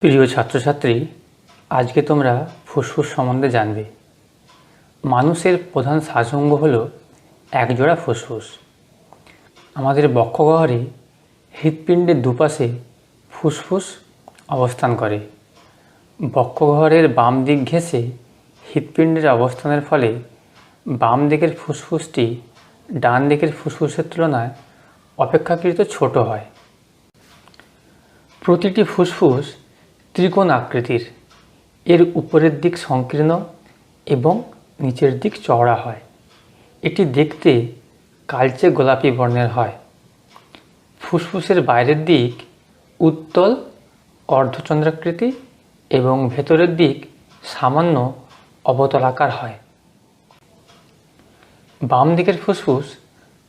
প্রিয় ছাত্রছাত্রী, আজকে তোমরা ফুসফুস সম্বন্ধে জানবে। মানুষের প্রধান শ্বাসঅঙ্গ হল একজোড়া ফুসফুস। আমাদের বক্ষগহ্বরে হৃৎপিণ্ডের দুপাশে ফুসফুস অবস্থান করে। বক্ষগহ্বরের বাম দিক ঘেঁষে হৃৎপিণ্ডের অবস্থানের ফলে বাম দিকের ফুসফুসটি ডান দিকের ফুসফুসের তুলনায় অপেক্ষাকৃত ছোট হয়। প্রতিটি ফুসফুস ত্রিকোণ আকৃতির। এর উপরের দিক সংকীর্ণ এবং নিচের দিক চওড়া হয়। এটি দেখতে কালচে গোলাপি বর্ণের হয়। ফুসফুসের বাইরের দিক উত্তল অর্ধচন্দ্রাকৃতি এবং ভেতরের দিক সামান্য অবতলাকার হয়। বাম দিকের ফুসফুস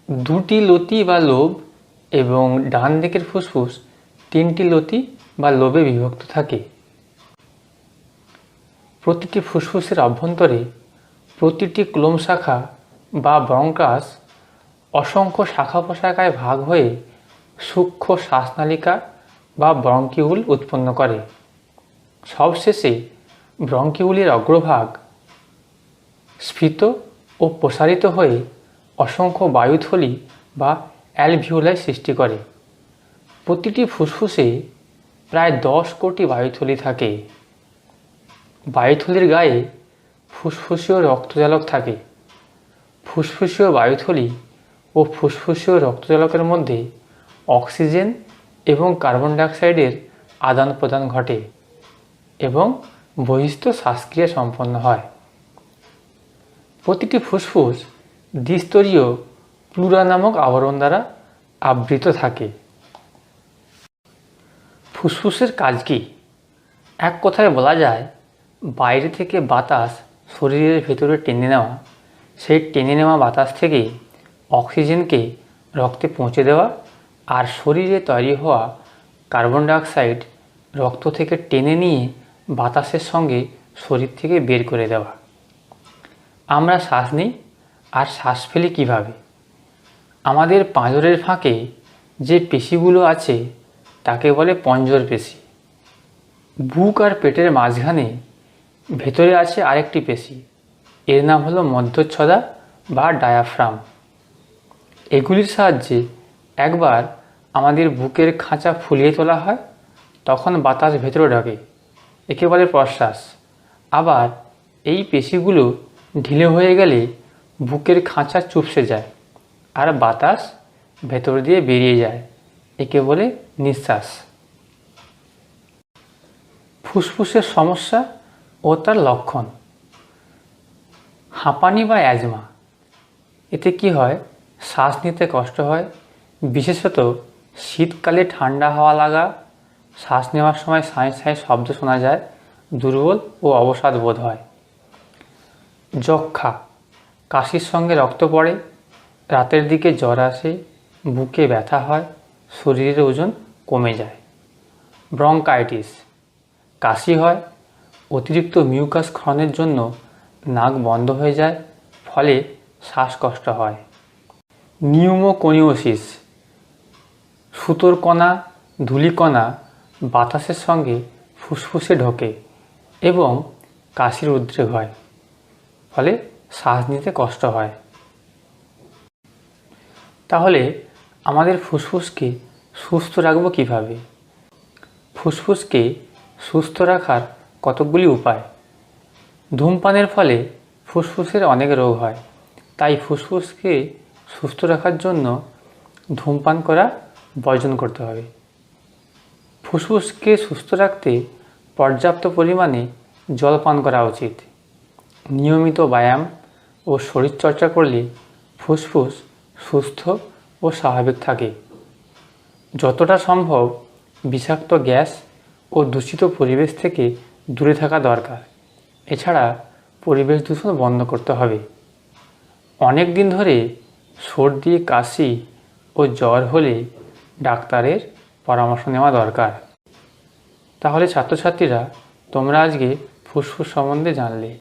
দুটি লতি বা লোব এবং ডান দিকের ফুসফুস তিনটি লতি বা লোবে বিভক্ত থাকে। প্রতিটি ফুসফুসের অভ্যন্তরে প্রতিটি ক্লোম শাখা বা ব্রঙ্কাস অসংখ্য শাখা প্রশাখায় ভাগ হয়ে সূক্ষ্ম শ্বাসনালিকা বা ব্রঙ্কিউল উৎপন্ন করে। সবশেষে ব্রঙ্কিউলের অগ্রভাগ স্ফীত ও প্রসারিত হয়ে অসংখ্য বায়ুথলি বা অ্যালভিওলাই সৃষ্টি করে। প্রতিটি ফুসফুসে প্রায় 10 কোটি বায়ুথলি থাকে। বায়ুথলির গায়ে ফুসফুসীয় রক্তজালক থাকে। ফুসফুসীয় বায়ুথলি ও ফুসফুসীয় রক্তজালকের মধ্যে অক্সিজেন এবং কার্বন ডাইঅক্সাইডের আদান প্রদান ঘটে এবং বহিস্থ শ্বাসক্রিয়া সম্পন্ন হয়। প্রতিটি ফুসফুস দ্বিস্তরীয় প্লুরা নামক আবরণ দ্বারা আবৃত থাকে। ফুসফুসের কাজ কি? এক কথায় বলা যায়, বাইরে থেকে বাতাস শরীরের ভেতরে টেনে নেওয়া, সেই টেনে নেওয়া বাতাস থেকে অক্সিজেনকে রক্তে পৌঁছে দেওয়া আর শরীরে তৈরি হওয়া কার্বন ডাইঅক্সাইড রক্ত থেকে টেনে নিয়ে বাতাসের সঙ্গে শরীর থেকে বের করে দেওয়া। আমরা শ্বাস নিই আর শ্বাস ফেলি কীভাবে? আমাদের পাঁজরের ফাঁকে যে পেশিগুলো আছে তাকে বলে পঞ্জর পেশি। বুক আর পেটের মাঝখানে ভেতরে আছে আরেকটি পেশি, এর নাম হলো মধ্যচ্ছদা বা ডায়াফ্রাম। এগুলির সাহায্যে একবার আমাদের বুকের খাঁচা ফুলিয়ে তোলা হয়, তখন বাতাস ভেতরে ঢোকে, একে বলে প্রশ্বাস। আবার এই পেশিগুলো ঢিলে হয়ে গেলে বুকের খাঁচা চুপসে যায় আর বাতাস ভেতর দিয়ে বেরিয়ে যায়, একে বলে নিঃশ্বাস। ফুসফুসের সমস্যা ও তার লক্ষণ। হাঁপানি বা অ্যাজমা, এতে কি হয়? শ্বাস নিতে কষ্ট হয়, বিশেষত শীতকালে ঠান্ডা হাওয়া লাগা, শ্বাস নেওয়ার সময় সাঁই সাঁই শব্দ শোনা যায়, দুর্বল ও অবসাদ বোধ হয়। যক্ষ্মা, কাশির সঙ্গে রক্ত পড়ে, রাতের দিকে জ্বর আসে, বুকে ব্যথা হয়, শরীরের ওজন কমে যায়। ব্রঙ্কাইটিস, কাশি হয়, অতিরিক্ত মিউকাস ক্ষরণের জন্য নাক বন্ধ হয়ে যায়, ফলে শ্বাসকষ্ট হয়। নিউমোকনিওসিস, সুতোর কণা ধূলিকণা বাতাসের সঙ্গে ফুসফুসে ঢোকে এবং কাশির উদ্রেক হয়, ফলে শ্বাস নিতে কষ্ট হয়। তাহলে আমাদের ফুসফুসকে সুস্থ রাখবো কীভাবে? ফুসফুসকে সুস্থ রাখার কতকগুলি উপায়। ধূমপানের ফলে ফুসফুসের অনেক রোগ হয়, তাই ফুসফুসকে সুস্থ রাখার জন্য ধূমপান করা বর্জন করতে হবে। ফুসফুসকে সুস্থ রাখতে পর্যাপ্ত পরিমাণে জল পান করা উচিত। নিয়মিত ব্যায়াম ও শরীরচর্চা করলে ফুসফুস সুস্থ ও স্বাভাবিক থাকে। যতটা সম্ভব বিষাক্ত গ্যাস ও দূষিত পরিবেশ থেকে দূরে থাকা দরকার। এছাড়া পরিবেশ দূষণ বন্ধ করতে হবে। অনেক দিন ধরে সর্দি, কাশি ও জ্বর হলে ডাক্তারের পরামর্শ নেওয়া দরকার। তাহলে ছাত্রছাত্রীরা, তোমরা আজকে ফুসফুস সম্বন্ধে জানলে।